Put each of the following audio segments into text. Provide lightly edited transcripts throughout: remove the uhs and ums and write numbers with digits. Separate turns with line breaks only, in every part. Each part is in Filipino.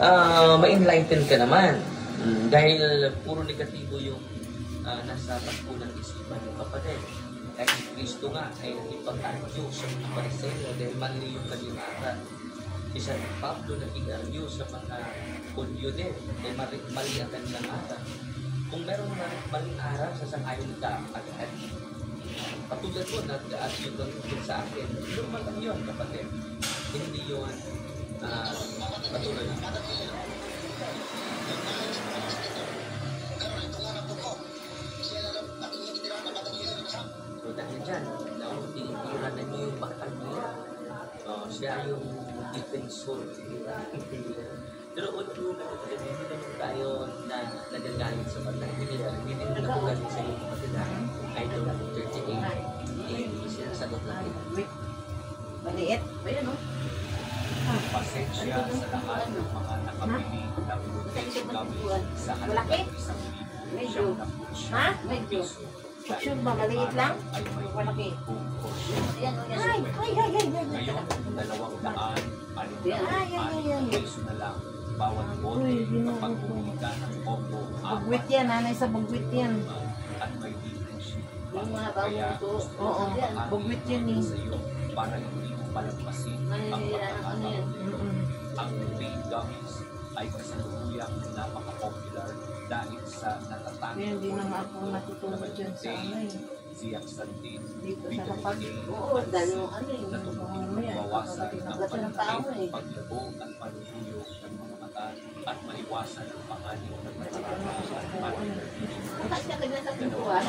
ma-enlighten ka naman. Dahil puro negatibo yung nasa takbo ng isipan ng kapatid. At si Kristo nga ay nakipag-argue sa mga Pariseo dahil mali yung kanyang aral. Si San Pablo nakipag-argue sa mga Hudyo din dahil mali ang kanilang aral. Kung meron maling aral, sasangayon ka agad. Patulad mo, nag-argue ka sa akin. Normal lang yun, kapatid. Hindi yun patulad ng so dahil dyan, tinitiran na niyo yung bakal niya. Siya yung defensor. Pero hindi naman tayo na nagagalit sa bakal. Hindi naman nagagalit sa iyo kapatid. I don't 38. Sinasagot natin.
Maliit? Ayan o.
Pasensya sa lahat ng mga nakabili ng kami sa halagang isang
medyo. Ha? Medyo. Sure ba? Maliit lang? Malaki. Ayan o. Ay!
Ngayon, 200 peso na lang bawat bote kapag bumili ka ng combo.
Bagwit yan, nanay sa bagwit yan.
At may differentiate.
Yung mga bawang ito. Oo, bagwit yan eh.
Para hindi mo palagpasin ang pagkakataon. Ang green gummies ay kasalukuyang napaka-popular dahil sa natatanging
kaya hindi naman ako natutulog dyan sa
zeaxanthin,
dito sa kapag.
vitamin A,
Oo, dahil yung
na tumutulong mabawasan ang paglago at panuyo ng mga mata at maiwasan ang panganib ng
Bakit ka kanya sa pintuan?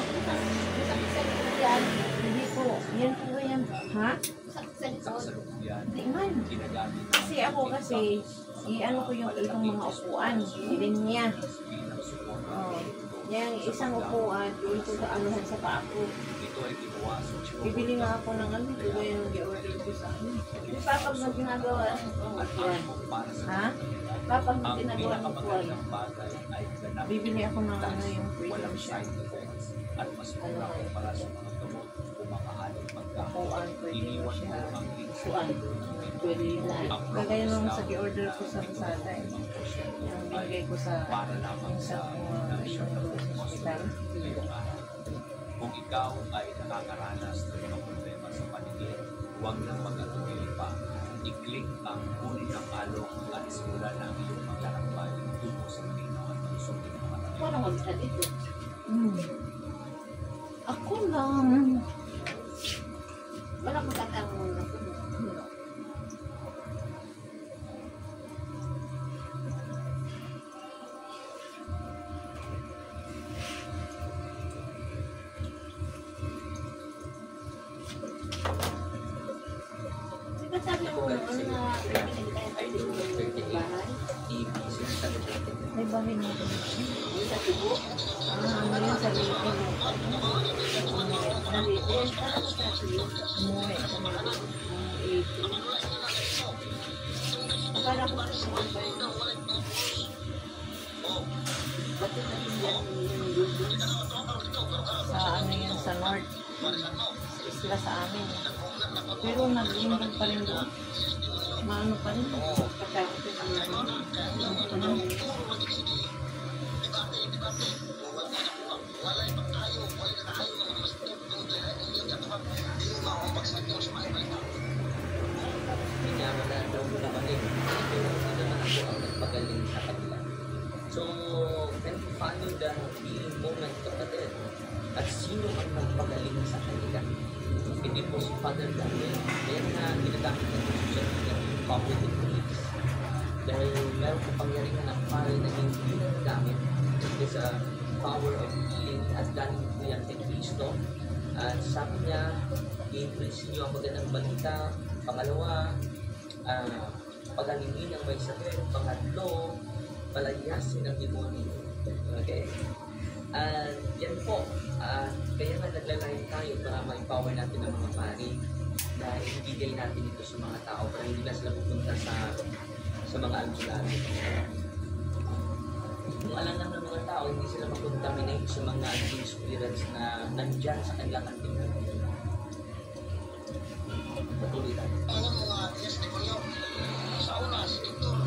Hindi po. Yan po ba yan? Ha? Sa
kasalukuyan.
Hindi man. Kasi ako i-ano ko yung ibang mga upuan. Bilhin niya. Yung isang upuan, doon ko sa anuhan sa paako. Bibili nga ako ng ano, di ba yung i-order ko sa ano. Di papag na ginagawa ang upuan. Ha? Papag na ginagawa ang upuan. Bibili ako ng ano yung freedom shop.
At mas mura para sa mga gamot kumakahaling pagkakuan. Iniwan mo ang
upuan. Pwede yun na. Kagaya nung sa i-order ko sa Lazada eh. Yung bigay ko sa isang hospital.
Kung ikaw ay nakakaranas ng mga problema sa paligid, huwag nang mag-atubili pa. I-click ang uli ng alok at simulan ang iyong maglalakbay tungo sa malinaw at malusog ng mga tayo.
Paano mag-isa dito? Ako lang. Wala ko tatangon na. May bahay na ito. Sa tubo? Ano yun sa litin? Nalitin? Umuwi. Akala ko sa sabay. Ba't ito yan sa ano yan sa north? Sa isla sa amin. Pero nag-imbang pa rin doon. Maano pa rin? Pagkakot
So, and paano the healing moment, kapatid? At sino ang magpagaling sa kanila? Hindi po si Father Daniel. Kaya na ginagamit ng social media yung public techniques. Dahil meron kapangyarihan ng pare na hindi na nagamit sa power of healing at galing po yan kay Kristo. At sabi niya, i-increase niyo ang magandang balita. Pangalawa, pagalingin ang may sakit. Pangatlo, palayasin ang demonyo. Okay? Yan po. Kaya nga naglalayan tayo para ma-empower natin ang mga pari na ibigay natin ito sa mga tao para hindi na sila pupunta sa mga albularyo. Kung alam lang ng mga tao, hindi sila makontaminate sa mga spirits na nandyan sa kanilang antingan. Patuloy tayo.
Alam mga yes, demonyo. Sa una, si Dr.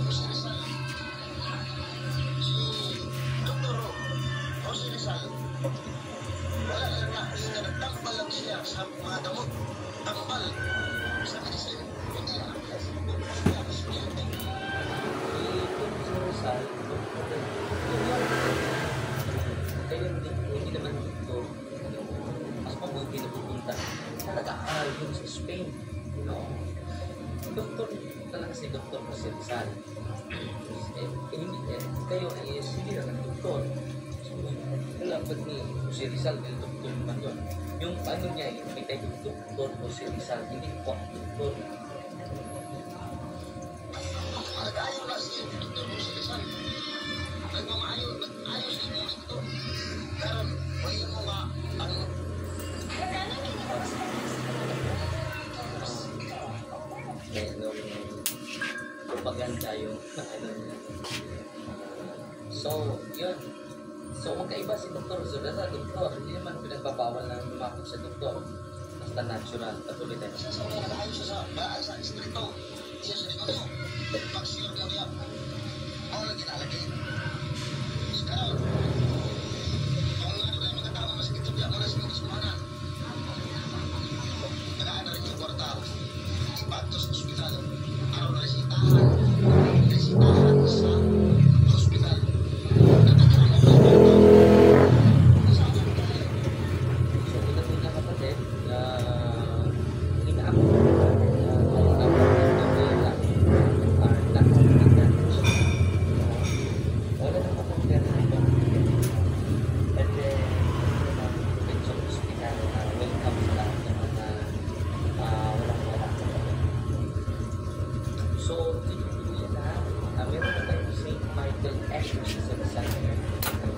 No. Doktor talaga si Dr. Jose Rizal. Kayo ay hindi naman doktor. So, dapat ni Jose Rizal, may doktor naman yun. Yung ano niya, may tayo Dr. Jose Rizal, hindi po doktor.
Nag-ayaw na si Dr. Jose Rizal. Nagmamayo si Dr. Karon, may mo nga ang
propaganda yung ano niya. So, yun. So, magkaiba si Dr. Zura sa doktor. Hindi naman pinagbabawal na lumapit sa doktor. Basta natural. Patuloy tayo.
sa nag-ayaw siya sa distrito. Siya sa dito. Pag-sure mo niya. Ako lang ginalagay. Karon, kung ano na yung mga tao masakit sa biya mo na sa mga sumanan. Nagaan na rin yung kwarta. Ipatos sa ospital. Araw na resitahan. Resitahan sa ospital. Natagaan na rin
So, una-una kapatid, inaako wala na kapatid na and then sa hospital welcome sa lahat ng mga walang-wala. So, tinutuloy na meron na tayo St. Michael Exorcism Center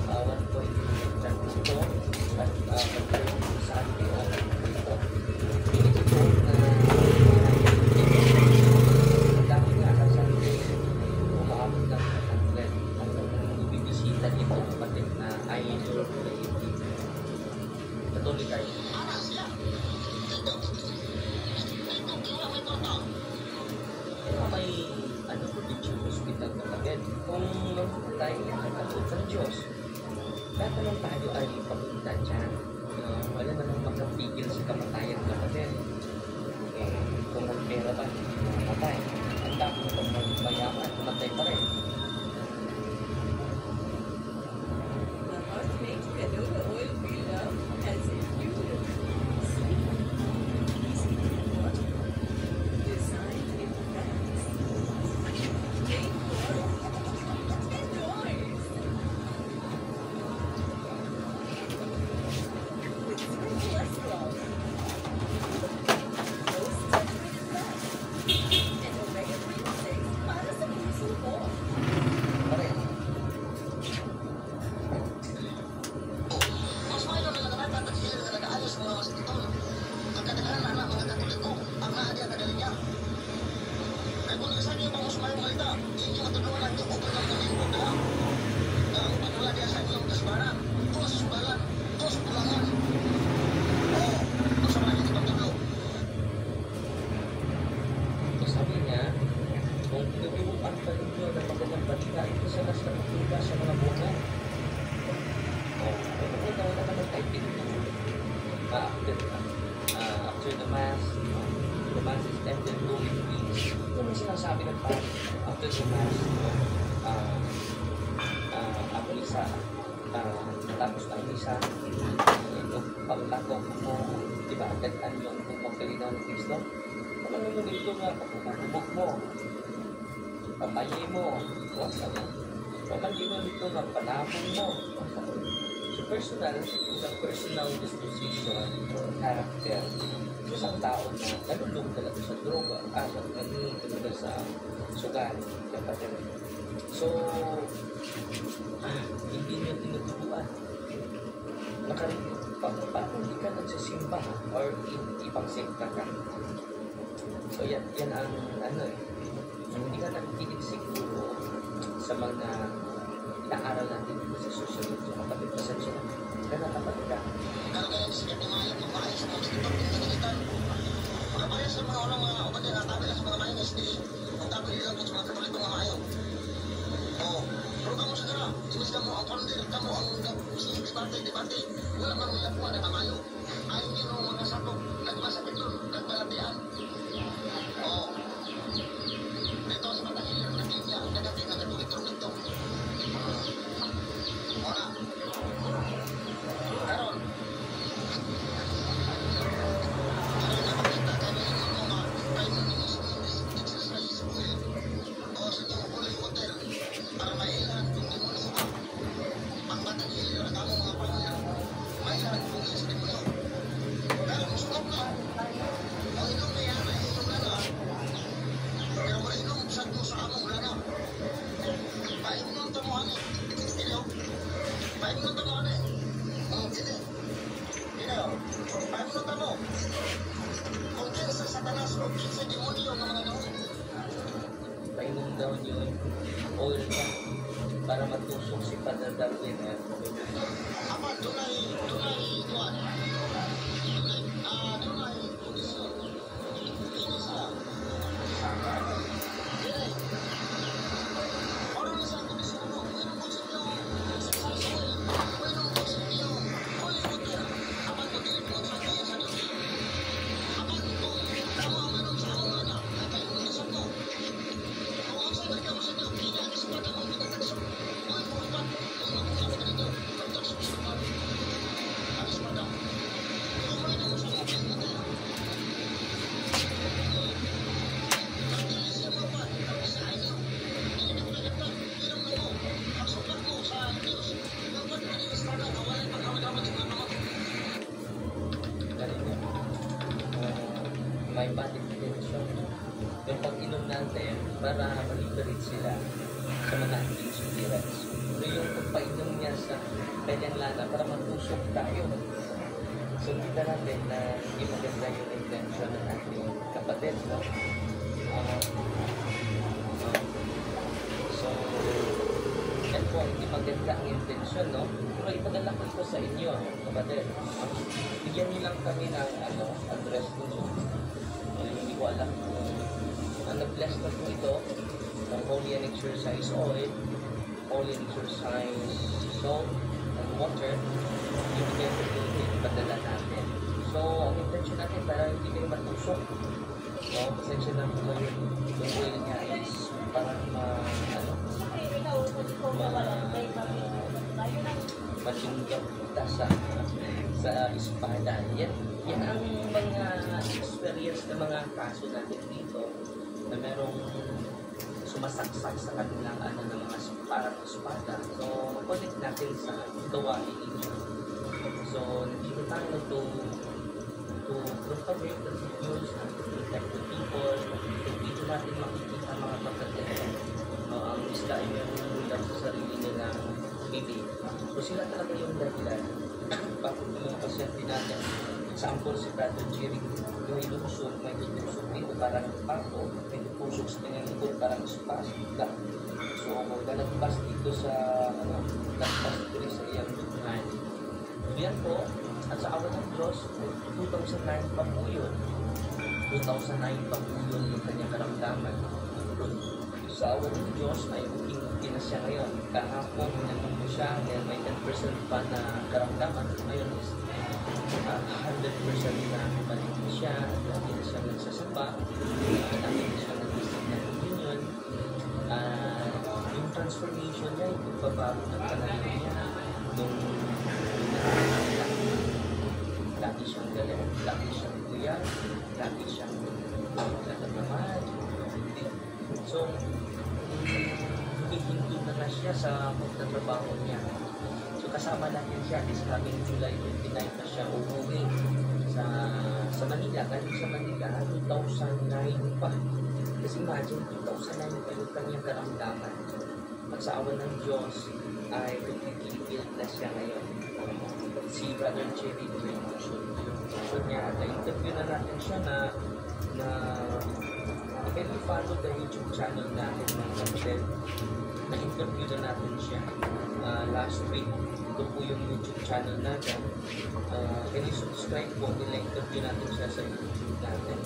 1.8 dito at pagkaroon sa ating dito. Pinili ko na dami nga sa Sunday umaabot ng 100 ang bibisita dito kapatid na idol na hindi. Patuloy tayo. May ano po dito hospital kapatid. Kung tayo nakakasot ng Diyos, dapat lang tayo ay papunta dyan. Wala namang makapigil sa kamatayan kapatid. Kung magpera ba, mamatay. Ang dami kung magmayaman, mamatay pa rin.
The heart-made canola oil we love has a beautiful, sweet, easy water designed in France. Made for enjoy. With zero cholesterol, no saturated fat, and omega-3 para sa puso mo.
Pareho.
Mas mayo na nagkatatat sila na nag-aayos mga hospital. Pagkatagalan na mga katoliko, ang naadi ang kadalinya. Kaya kung nasa niyo mga sumayong malita, hindi matulungan ang iyong upang ng kalimbog na. Na ang pagkula niya sa inyong kasbaran, tos balan, tos pulangan. Oo, kung sa mga hindi pagtulo.
So sabi niya, kung tinuturuan pa ninyo ng magandang balita, ito sa nas ng tuba sa mga bunga. Ano na wala naman tayo tinuturo. After the mass is ended, go with peace. Ito yung sinasabi ng pari. After the mass, ang isa, tapos ang isa, pagtakok mo, diba, agad-an yung pagkalinaw ng Kristo. Kung ano yung ito nga, pagkukubog mo, pamayi mo, pamali mo dito nga, panabong mo. So personal, isang personal disposition or character isang tao na nalulong talaga sa droga, nalulong talaga sa sugal, kapatid. So, hindi niyo tinuturuan. Paano hindi ka nagsisimba or ibang sekta ka? So, yan ang ano eh. Hindi ka nakikinig siguro sa mga inaaral natin dito sa social media. Kapatid, pasensya na. Ganun kapatid ka.
Pero kaya sikat ni Maya, magpaayos sa mga hospital ng kinilitan. Magpaayos sa mga unang mga upat na tabi sa mga mainis ni ang tabi nila sa mga katoliko nga maayo. Oo. Pero kamo sigara, inis ka mo ang kondir, kamo ang debate. Wala man may lapuan na kamayo. Ayaw niyo ng mga sakop, nagmasakit doon, nagbalatian. Oo. Dito sa mga hilir na kanya, nagating na katulitor nito. Wala. Karon, makita kami mo
para matusok si Father Darwin.
Apa dunay kuan. Dunay kondisyon. Ini sa. Orang sa kondisyon mo, ino po sa inyo. Ino po sa inyo. Holy water. Apa ko din po sa inyo sa Diyos. Apa ko tama meron sa mga na. Kaya kondisyon ko. Kung ang sa ka mo sa inyo, kina ni sa pagkakas mo pinagtakso. Hoy mo ba? Ino po sa inyo. Pagtakso sa mga. Alis pa daw. Kung may mo sa mga.
May body tension. Yung pag-inom natin para ma-liberate sila sa mga anti-spirits. Pero yung pagpainom niya sa kanyang lana para matusok tayo. So, kita natin na hindi maganda yung intention ng ating kapatid, no? So, yan po, hindi maganda ang intention, no? Pero ipadala ko ito sa inyo, kapatid. Bigyan niyo lang kami ng address nyo. Hindi ko alam kung nag-bless na po ito ng Holy and Exercise Oil, Holy and Exercise Salt, and Water. Ibigyan ko ito, ipadala natin. So, ang intention natin para hindi kayo matusok. No? Pasensya na po ngayon. Yung oil niya is parang masinggap sa espada. Yan ang mga experience ng mga kaso natin dito na merong sumasaksak sa kanilang ng mga parang espada. So, connect natin sa gawain ninyo. So, nandito tayo to propagate the news and to protect the people. Dito natin makikita mga kapatid. Ang isla ay meron lang sa sarili nilang bibig. So, sila talaga yung dahilan. Bakit yung pasyente natin, example si Brother Jerry, yung ilusok, may tutusok dito parang pako, may tutusok sa kanyang likod parang spastika. So, maglalagpas dito sa, lagpas dito sa iyang lugnan. Yan po, at sa awa ng Diyos, 2009 pa po yun. 2009 pa po yun yung kanyang karamdaman. Sa awa ng Diyos ay okay na siya ngayon. Kahapon, naman po siya, dahil may 10% pa na karamdaman. Ngayon is 100% na balik na siya. Lagi na siya nagsasamba. Lagi na siya nag-isip na union. Yung transformation niya, yung pagbabago ng panahon niya, nung lagi siyang galit, lagi siyang kuya, lagi siyang nagkakamahan. So, hindi na siya sa pagtatrabaho niya. So, kasama natin siya. This coming July 29 na siya umuwi sa Manila. Galing sa Manila, 2009 pa. Kasi imagine, 2009 pa yung kanyang karamdaman. At sa awa ng Diyos, ay completely healed na siya ngayon. Si Brother Jerry, yung emotion niya. At na-interview na natin siya na can you follow the YouTube channel natin ng kapatid? Na-interview na natin siya last week. Ito po yung YouTube channel natin. Can you subscribe po? Nila-interview natin siya sa YouTube natin.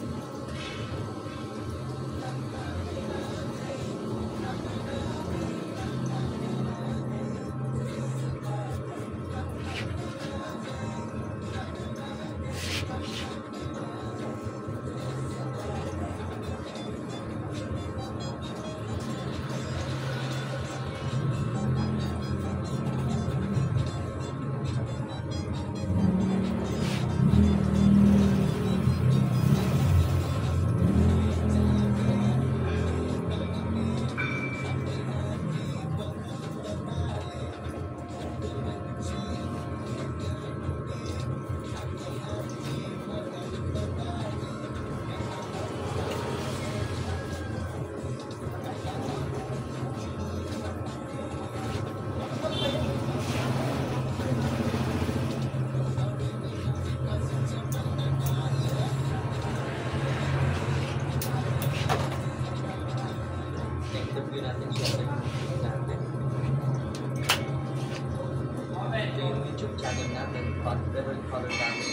Reverend Father Dami.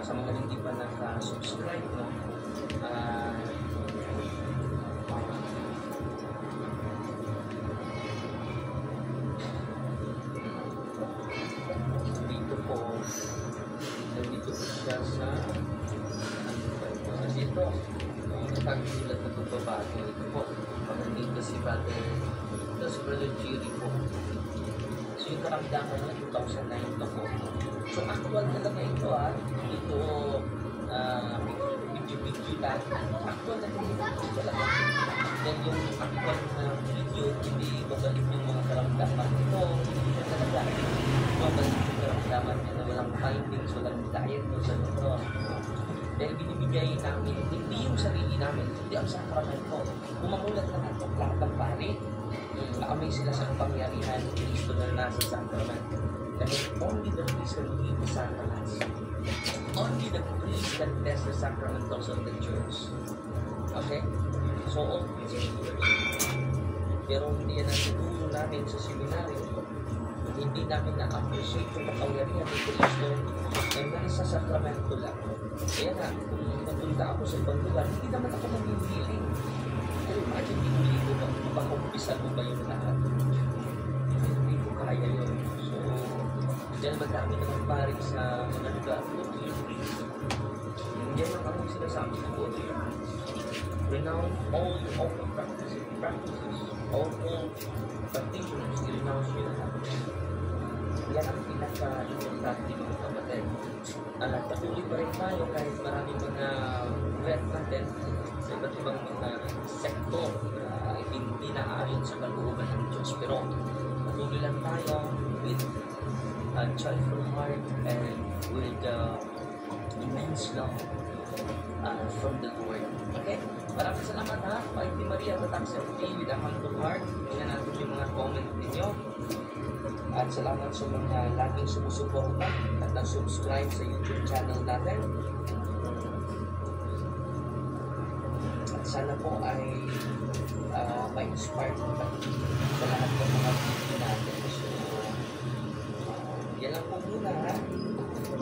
Sa mga hindi pa naka-subscribe, no? Nandito po siya sa kasi ito pagsulat na pagbabago ito po pagandito si Brother Jerry po. So yung karamdaman na 2009 na po. So actual talaga ito ito video lang actual na video talaga. Then yung actual na video hindi babalik yung mga karamdaman ito talaga babalik yung karamdaman na walang findings, walang diet o sa ito. Dahil binibigay namin, hindi yung sarili namin, hindi ang sakramento. Umamulat na natin lahat ng pari. Nakamay sila sa kapangyarihan ng Kristo na nasa sakramento. Dahil only the priest can lead the sacraments. Only the priest can test the sacramentals of the church. Okay? So, all priests pero hindi yan ang tutulong namin sa seminary. Hindi namin na-appreciate yung kapangyarihan ng Kristo na nasa sakramento lang. Kaya nga, kung napunta ako sa ibang lugar, hindi naman ako mag-healing. Pero imagine, hindi ko ba, mapakumpisan mo ba yung lahat? Hindi ko kaya yun. So, dyan madami naman paring sa mga lugar. Yan ang anong sinasabi ko. Renounce all your open practices, all practitioners, renounce your lahat. Yan ang pinaka-importante mga kapatid. Patuloy pa rin tayo kahit maraming mga red natin sa iba't ibang mga sektor na hindi naayon sa kalooban ng Diyos. Pero patuloy lang tayo with a joyful heart and with immense love from the Lord. Okay? Maraming salamat Mighty Maria, Tatak Selfie with a humble heart. Tingnan natin yung mga comment ninyo. At salamat sa mga laging sumusuporta at nag-subscribe sa YouTube channel natin. At sana po ay ma-inspire po sa lahat ng mga video natin. So, yan lang po muna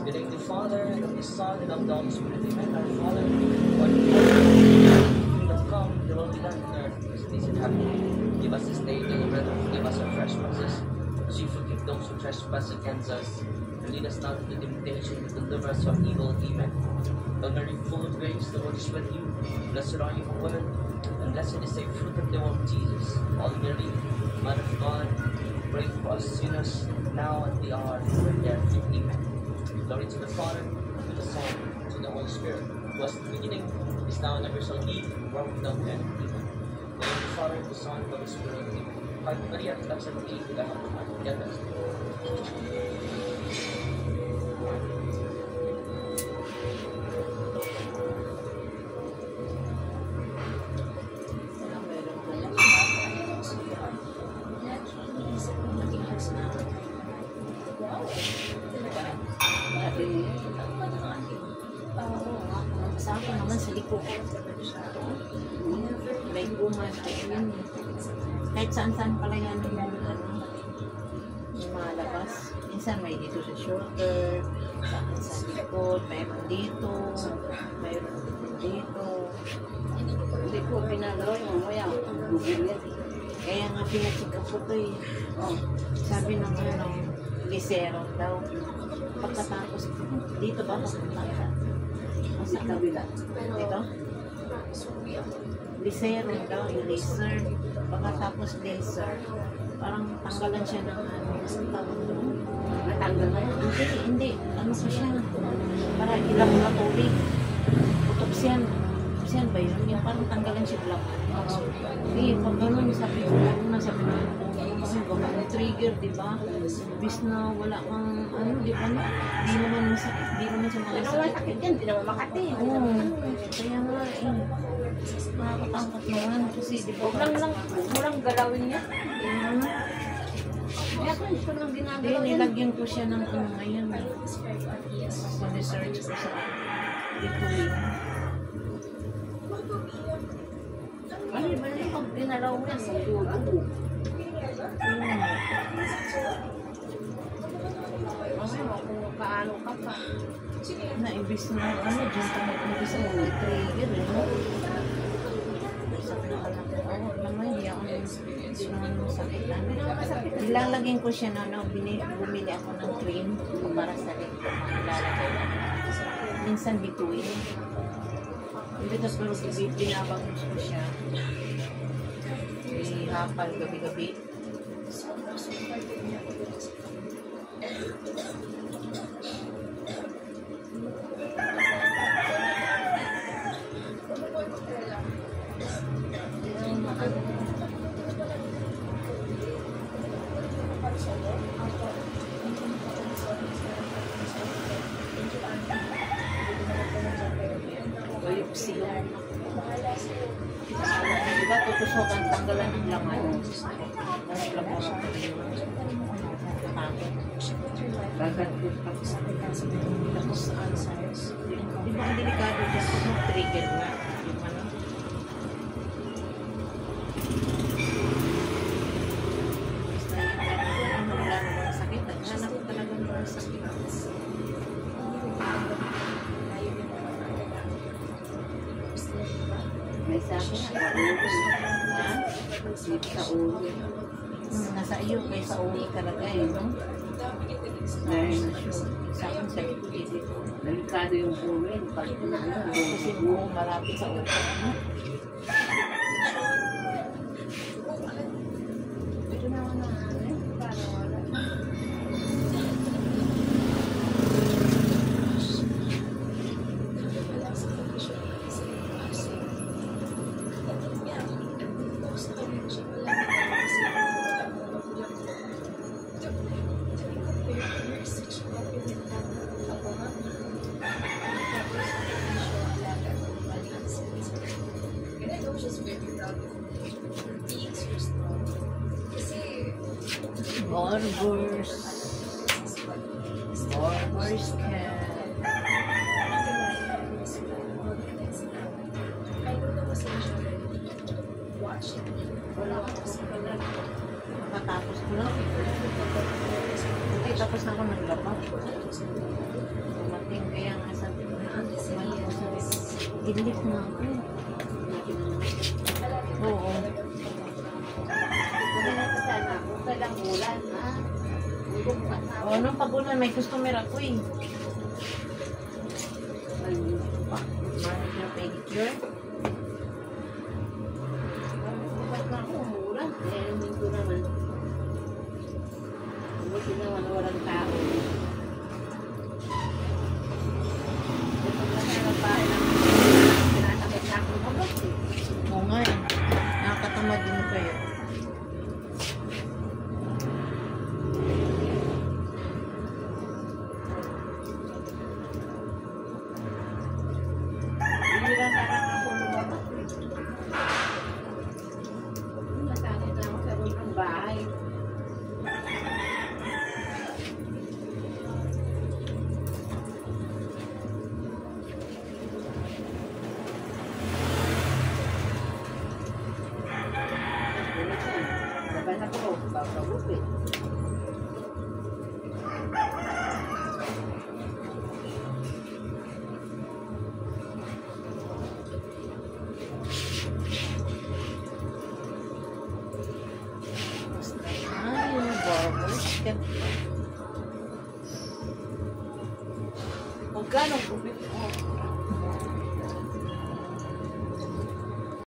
In the name of the Father, and of the Son, and of the Holy Spirit. Amen. Our Father, who art in heaven, kingdom come, your will be done on earth as it is in heaven. Give us this day daily bread, and forgive us our trespasses, as we forgive those who trespass against us. And lead us not into temptation, but deliver us from evil. Amen. O Mary, full of grace, the Lord is with you. Blessed are you among women, and blessed is the fruit of the womb, Jesus. Holy Mary, Mother of God, pray for us sinners, now and at the hour of our death. Amen. Glory to the Father, to the Son, to the Holy Spirit, who was in the beginning, is now, and ever shall be, world without end. Amen. Glory to the Father, to the Son, to the Holy Spirit. Amen. Happy Maria, Tatak Selfie, with a humble heart. God bless you.
Sa akin naman sa likod. May gumas ay yun. Kahit saan-saan pala yan yung malabas. Minsan may dito sa shoulder, sa likod, mayroon dito, mayroon dito. Hindi ko pinagalaw yung mamaya. Kaya nga pinacheck up ko ito eh. Sabi ng glycerin daw. Pagkatapos dito ba papunta ka? Sa kabila. Ito? Glycerin daw, yung laser. Pagkatapos laser, parang tanggalan siya ng tawag doon. Natanggal na yun? Hindi. Ano pa siya? Para i-laboratory. Autopsyan. Autopsyan ba yun? Yung parang tanggalan siya lang. Eh, pag gano'n, sabi ko na, sabi ko, kasi baka may trigger, di ba? Bis na wala kang, di ba na? Di naman masakit, di naman sa mga sakit. Yan, di naman makati. Oo. Kaya nga, nakakatakot naman. Kasi, di ba? Walang galawin niya. Kaya ko, ito lang ginagawa. Nilagyan ko siya ng ngayon. Sa research ko sa dito yun. Bali, pag dinalaw mo yan, magdudugo. Mamaya mo kung Na ibis na ano, dyan ka mag-ibis ang trigger, no? Sakit naman ako. Oo, naman, hindi ako naman masakit. Ilalagyan ko siya na, no, bumili ako ng cream para sa rin ko. Ilalagay na. Minsan bituin. Hindi tapos pero binabangus ko siya. Ihapal gabi-gabi. Diba tutusokan, tanggalan ng laman. Tapos diba ang delikado dyan kung mag-trigger na yung ano. Basta yung wala na mga sakit. Naghanap ko talaga mga sakit.
May sa akin, sa ulo.
Nasa iyo, kaya sa ulo talaga eh, no?
Dahil
Sa akin, sa likod dito.
delikado yung ulo yun. Pag
Kasi buong malapit sa ulo. Ito na ako na, para wala. Barbers can. Matapos ko lang. Hindi, tapos na ako naglaba. Dumating kaya nga sabi ko, mali ko sabi ko, gilip na ako. Oo.
Kailang ulan, ha?
Oo, nung pag-ulan, may customer ako eh. Manicure, pedicure.
Bakit na ako umulan? Eh, hindi ko naman. Buti naman walang tao. Ito na sa bahay lang. Tinatakot na akong abot eh.
Oo nga eh. Nakakatamad din kayo.
Hindi lang nakakapulong ako. Natakot na ako sa loob ng bahay. Laban ako, babagupit.
Ay, barbers can.
Magkano gupit mo?